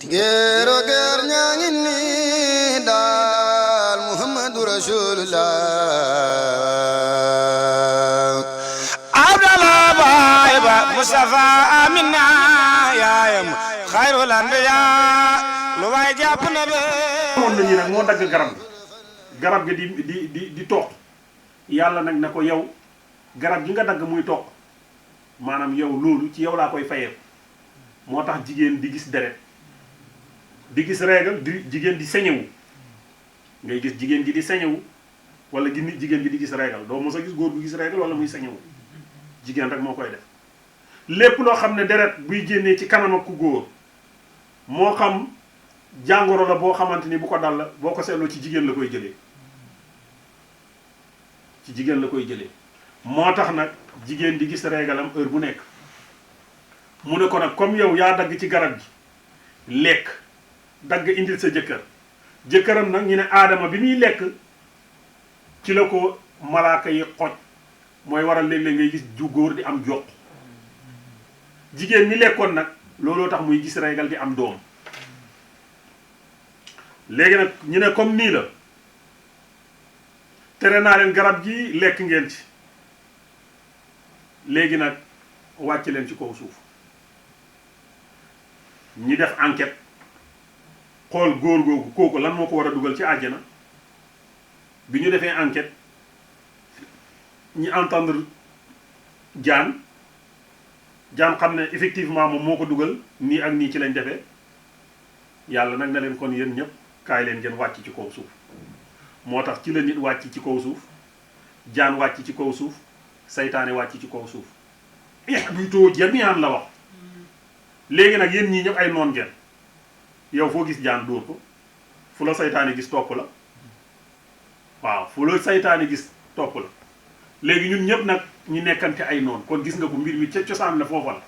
géero géer ñaa ngi nii daal Muhammadu Rasulullah Abdallah baay ba Mustafa Amina yaayam xayrul anbiya lu waay jàpp na be moom nañu nag moo dagg garab gi di toq yàlla nag na ko yow garab gi nga dagg muy toq maanaam yow loolu ci yow laa koy fayee moo tax jigéen di gis deret di gis régal di jigéen di sañewu ngay gis jigéen gi di sañewu wala jigéen gi di gis régal doo mos a gis góor bu gis régal wala muy sañewu jigéen rek moo koy def lépp loo xam ne deret buy génnee ci kanam ak ku góor moo xam jàngoro la boo xamante ni bu ko dal la boo ko seetloo ci jigéen la koy jëlee ci jigéen la koy jëlee moo tax nag jigéen di gis régalam heure bu nekk mu ne ko nag comme yow yaa dagg ci garab gi lekk dagg indil sa jëkkëram nag ñu ne aadama bi muy lekk ci la ko malaaka yi xoj mooy waral léeg-léeg ngay gis ju góor di am jox jigéen mi lekkoon nag looloo tax muy gis régal di am doom léegi nag ñu ne comme nii la tere naa leen garab gi lekk ngeen ci léegi nag wàcc leen ci kaw suuf ñi def enquête xool góor googu kooku lan moo ko war a dugal ci àjjana bi ñu defee enquête ñi entendre jaan xam ne effectivement moom moo ko dugal nii ak nii ci lañ defee yàlla nag na leen kon yéen ñëpp kaay leen ngeen wàcc ci kaw suuf moo tax ci la nit wàcc ci kaw suuf jaan wàcc ci kaw suuf saytaane wàcc ci kaw suuf ihbitu jami'an la wax léegi nag yéen ñii ñëpp ay noon ngeen yow foo gis jaan dóor ko fu la saytaane gis topp la waaw fu la saytaane gis topp la léegi ñun ñëpp nag ñu nekkante ay noon kon gis nga ko mbir mi ca cosaan la foofa la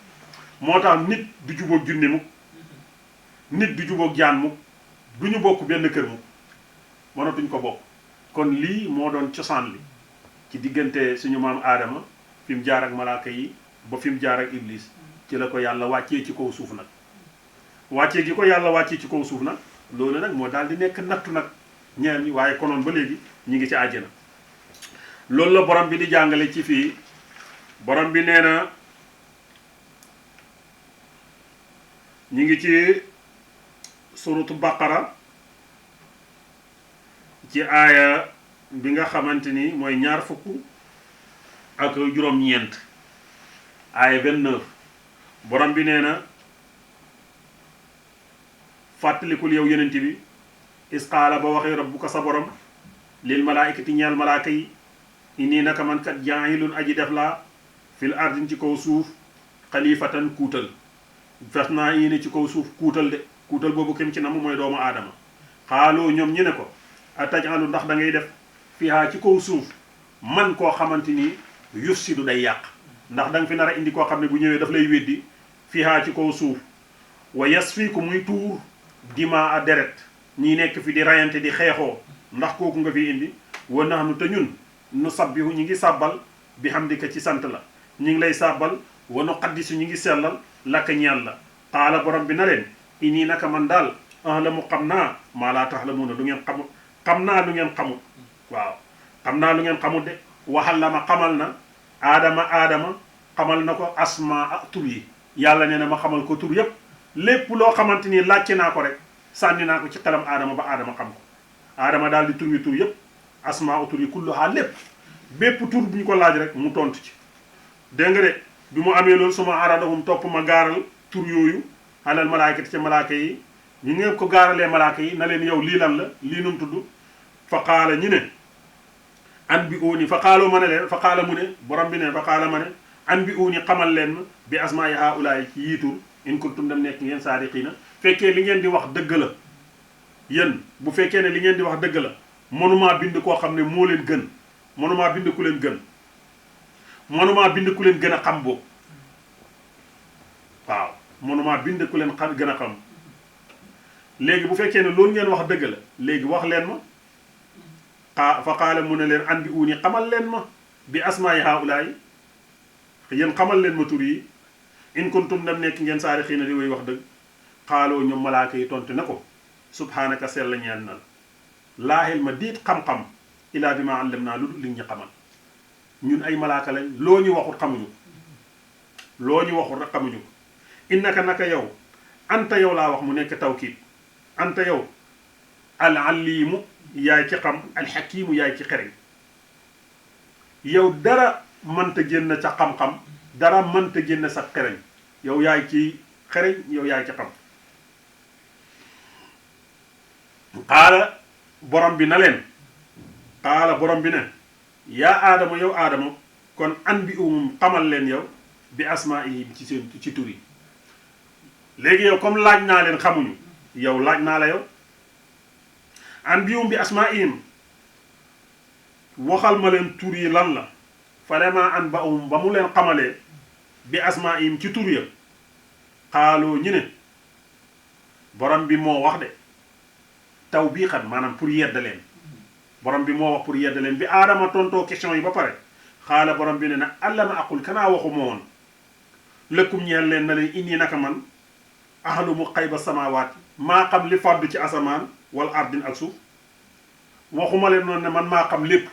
moo tax nit du jubóog junne mukk nit du jubóog jaan mukk du ñu bokk benn kër mukk mënatuñ ko bokk kon lii moo doon cosaan li ci diggante suñu maam aadama fi mu jaar ak malaaka yi ba fi mu jaar ak iblis ci la ko yàlla wàccee ci kaw suuf nag wàccee gi ko yàlla wàccee ci kaw suuf nag loolu nag moo daal di nekk nattu nag ñeen ñi waaye konoon ba léegi ñi ngi ci àjjana loolu la borom bi di jàngale ci fii borom bi nee na ñi ngi ci suratu baqara ci aaya bi nga xamante ni mooy ñaar fukk ak juróom-ñeent aaya 29 borom bi nee na fàttalikul yow yenent bi isqaala ba waxee rabbuka sa borom lil malaayikati ñeel malaaka yi inni naka man kat jaahilun aji def laa fil ardin ci kaw suuf xalifatan kuutal fes naa yéene ci kaw suuf kuutal de kuutal boobu kem ci nam mooy doomu aadama xaaloo ñoom ñu ne ko atajalu ndax da ngay def fiha ci kaw suuf man koo xamante ni yufsidu day yàq ndax da nga fi nar a indi koo xam ne bu ñëwee daf lay weddi fiha ci kaw suuf wa yasfiku muy tuur dima a deret ñi nekk fi di rayante di xeexoo ndax kooku nga fi indi wa nahnu te ñun nu sabbihu ñi ngi sàbbal bi hamdika ci sant la ñi ngi lay sàbbal wa nu qaddisu ñi ngi sellal lakka ñeel la qaala borom bi na leen inni naka man daal ahlamu xam naa maa laa taxlamuuna lu ngeen xamut xam naa lu ngeen xamut waaw xam naa lu ngeen xamut de waxal la ma xamal na aadama xamal na ko asmaa tur yi yàlla nee na ma xamal ko tur yépp lépp loo xamante ni laajte naa ko rek sànni naa ko ci xelam aadama ba aadama xam ko aadama daal di tur yi tur yépp asmaa tur yi kulluhaa lépp bépp tur bu ñu ko laaj rek mu tontu ci dégg nga de bi mu amee loolu suma aradahum topp ma gaaral tur yooyu alal malaayikati ca malaaka yi ñu ngeen ko gaaralee malaaka yi na leen yow lii lan la lii num tudd fa qaala ñu ne an bi uuni fa qaaloo ma ne leen fa qaala mu ne borom bi ne fa qaala ma ne an bi uuni xamal leen ma bi asmaa'i haa'ulaa'i ci yii tur in kuntum dem nekk ngeen saadiqiina fekkee li ngeen di wax dëgg la yéen bu fekkee ne li ngeen di wax dëgg la mënumaa bind koo xam ne moo leen gën mënumaa bind ku leen gën mënumaa bind ku leen gën a xam boobu waaw mënumaa bind ku leen gën a xam léegi bu fekkee ne loolu ngeen wax dëgg la léegi wax leen ma fa qaala mu ne leen an bi uuni xamal leen ma bi asmaa'i haa'ulaa'i yéen xamal leen ma tur yi in kuntum dem nekk ngeen saari xiina di way wax dëgg xaaloo ñoom malaaka yi tontu na ko subhaanaka sell ñeel na la laa ilma diit xam-xam ilaa bi ma allam naa lu dul li ñu xamal ñun ay malaaka lañ loo ñu waxut xamuñu ko loo ñu waxut rek xamuñu ko innaka naka yow anta yow laa wax mu nekk tawkiid anta yow al alimu yaay ci xam alxakimu yaay ci xereñ yow dara mënta génn ca xam-xam dara mënta génn sa xereñ yow yaay ci xereñ yow yaay ci xam xaala borom bi na leen xaala borom bi ne yaa aadama yow aadama kon an bi xamal leen yow bi asmaa yi ci seen ci tur yi léegi yow comme laaj naa leen xamuñu yow laaj naa la yow an bi bi asmaa ihim waxal ma leen tur yi lan la vraiment an ba mu leen xamalee bi asmaa ihim ci tur ya xaaloo ñu ne borom bi moo wax de taw bii xam maanaam pour yedd leen borom bi moo wax pour yedd leen bi aadama tontoo question yi ba pare xaala borom bi ne na allama aqul kanaa waxu ma woon lëkkum ñeel leen na leen indi naka man ahlumu xayba samawaat maa xam li fàddu ci asamaan wala ardin ak suuf waxuma leen noonu ne man maa xam lépp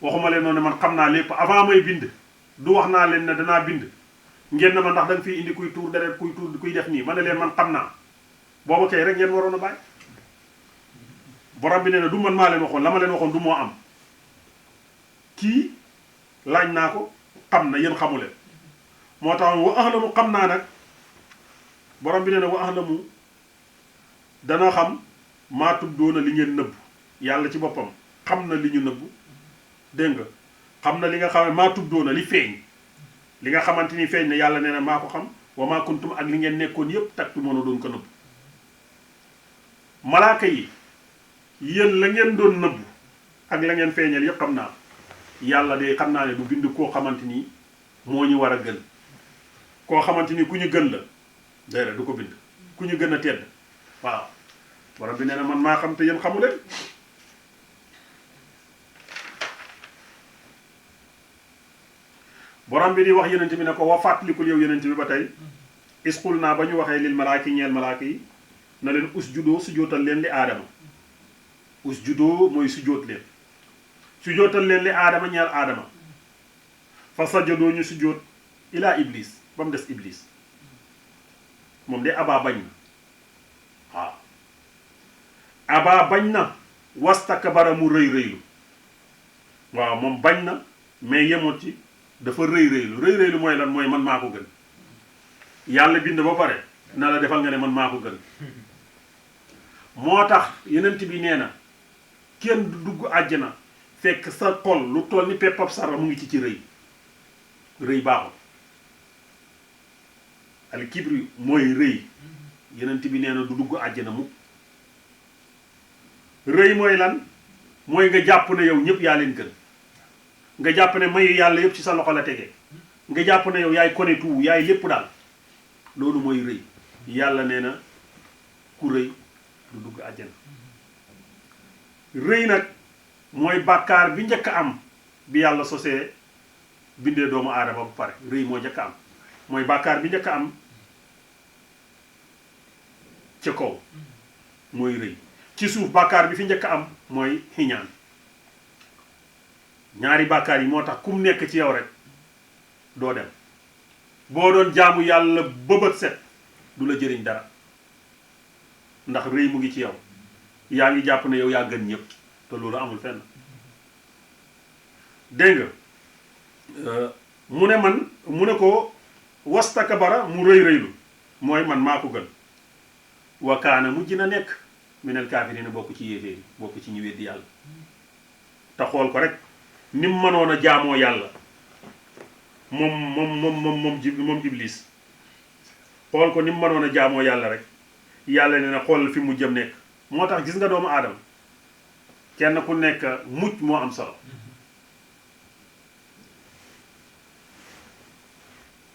waxuma leen noonu ne man xam naa lépp avant may bind du wax naa leen ne danaa bind ngeen na ma ndax da nga fiy indi kuy tuur deret kuy def nii ma ne leen man xam naa booba kay rek ngeen waroon a bàyyi borom bi nee na du man maa leen waxoon la ma leen waxoon du moo am kii laaj naa ko xam na yéen xamu leen moo tax wa ahlamu xam naa nag borom bi nee na wa ahlamu dana xam maa tuddoona li ngeen nëbb yàlla ci boppam xam na li ñu nëbb dégg nga xam na li nga xam ne maa tuddoona li feeñ li nga xamante ni feeñ na yàlla nee na maa ko xam wa maa kuntum ak li ngeen nekkoon yépp taktu mën a doon ko nëbb malaaka yi yéen la ngeen doon nëbb ak la ngeen feeñal yépp xam naa yàlla de xam naa ne du bind koo xamante ni moo ñu war a gën koo xamante ni ku ñu gën la déedéet du ko bind ku ñu gën a tedd waaw borom bi nee na man maa xam te yéen xamu leen borom bi di wax yenent bi ne ko wa fàttalikul yow yenent bi ba tey isqul naa ba ñu waxee lil malaaki ñeel malaaka yi na leen usjudoo sujootal leen li aadama usjudoo mooy sujoot leen sujootal leen li aadama ñeel aadama fa sajadoo ñu sujoot ilaa iblis ba mu des iblis moom de abaa bañ na waaw abaa bañ na wastakbara mu rëy rëylu waaw moom bañ na mais yemut ci dafa rëy rëylu mooy lan mooy man maa ko gën yàlla bind ba pare na la defal nga ne man maa ko gën moo tax yenent bi nee na kenn du dugg àjjana fekk sa xol lu toll ni peppab sara mu ngi ci rëy baaxul al kibri mooy rëy yenent bi nee na du dugg àjjana mu rëy mooy lan mooy nga jàpp ne yow ñëpp yaa leen gën nga jàpp ne mayu yàlla yëpp ci sa loxo la tege nga jàpp ne yow yaay kone tout yaay lépp daal loolu mooy rëy yàlla nee na ku rëy du dugg àjjana rëy nag mooy bàkkaar bi njëkk a am bi yàlla sosee bindee doomu aadama bu pare rëy moo njëkk a am mooy bàkkaar bi njëkk a am ca kaw mooy rëy ci suuf bàkkaar bi fi njëkk a am mooy xiñaan ñaari bàkkaar yi moo tax kum nekk ci yow rek doo dem boo doon jaamu yàlla bëbët set du la jëriñ dara ndax rëy mu ngi ci yow yaa ngi jàpp ne yow yaa gën ñëpp te loolu amul fenn dégg nga mu ne ko wastakbara mu rëy rëylu mooy man maa ko gën wa kaana mujj na nekk minal kaafiriina bokk ci yéeféer yi bokk ci ñu weddi yàlla te xool ko rek ni mu mënoon a jaamoo yàlla moom iblis xool ko ni mu mënoon a jaamoo yàlla rek yàlla ne na xoolal fi mu jëm nekk moo tax gis nga doomu aadama kenn ku nekk mucc moo am solo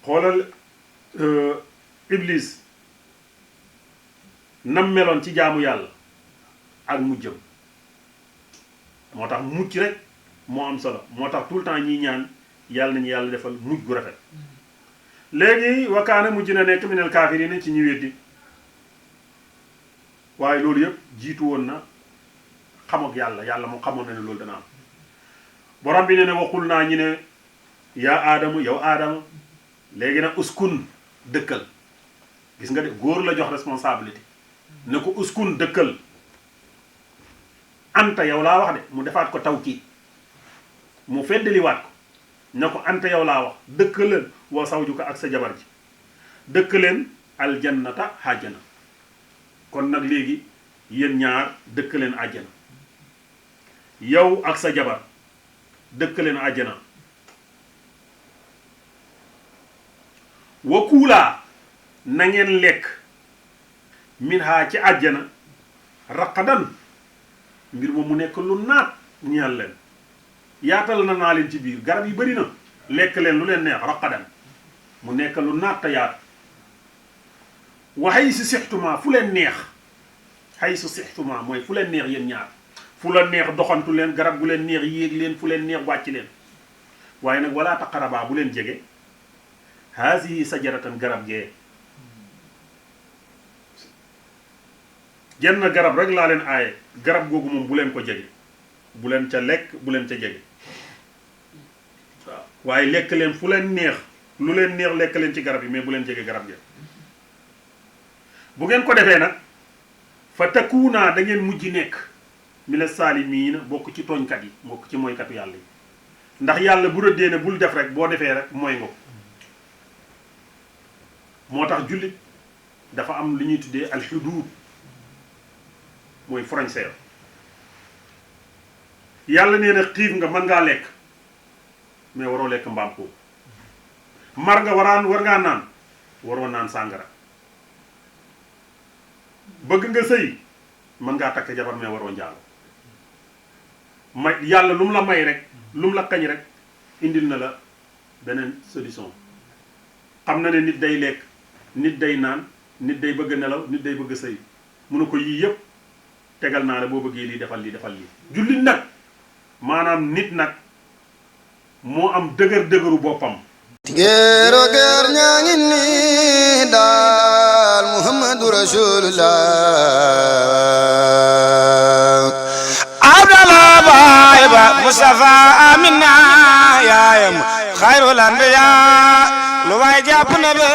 xoolal iblis nam meloon ci jaamu yàlla ak mujjam moo tax mucc rek moo am solo moo tax tout le temps ñiy ñaan yàlla nañu yàlla defal mujj gu rafet léegi wakaana mujj na nekk minal kaafiriina ci ñi weddi waaye loolu yëpp jiitu woon na xam ak yàlla moom xamoon na ne loolu dana am borom bi ne ne waxul naa ñi ne yaa aadama yow aadama léegi nag uskun dëkkal gis nga de góor la jox responsabilité ne ko uskun dëkkal anta yow laa wax de mu defaat ko tawkiid mu feddaliwaat ko ne ko anta yow laa wax dëkkaleen wa sawjuka ak sa jabar ji dëkkaleen aljannata àjjana kon nag léegi yéen ñaar dëkkaleen àjjana yow ak sa jabar dëkkaleen àjjana wa kuulaa na ngeen lekk min haa ci àjjana raqadan mbir moom mu nekk lu naat ñeel leen yaatal na naa leen ci biir garab yi bari na lekk leen lu leen neex raqadan mu nekk lu naat te yaatu wa haysu sixtuma fu leen neex haysu sixtuma mooy fu leen neex yéen ñaar fu la neex doxantu leen garab gu leen neex yéeg leen fu leen neex wàcc leen waaye nag wala taqarabaa bu leen jege haasihi sajaratan garab gee genn garab rek laa leen aaye garab googu moom bu leen ko jege bu leen ca lekk bu leen ca jege waaw waaye lekk leen fu leen neex lu leen neex lekk leen ci garab yi mais bu leen jege garab gee bu ngeen ko defee nag fa takuunaa da ngeen mujj nekk mina saalimiina bokk ci tooñkat yi bokk ci mooykatu yàlla yi ndax yàlla bu rëddee ne bul def rek boo defee rek mooy nga ko moo tax jullit dafa am li ñuy tuddee alxuduud mooy frontière yàlla nee na xiif nga mën ngaa lekk mais waroo lekk mbaam ko mar nga war ngaa naan waroo naan sàngara bëgg nga sëy mën ngaa takk jabar mais waroo njaalo may yàlla lu mu la may rek lu mu la kañ rek indil na la beneen solution xam na ne nit day lekk nit day naan nit day bëgg nelaw nit day bëgg sëy mu ne ko yii yëpp tegal naa la boo bëggee lii defal lii jullit nag maanaam nit nag moo am dëgëru boppam géero géer ñaa ngi nii daal muhammadu rasulullah abdallah baay ba mustafa amina yaayam xayrul anbiya lu waay jàpp na be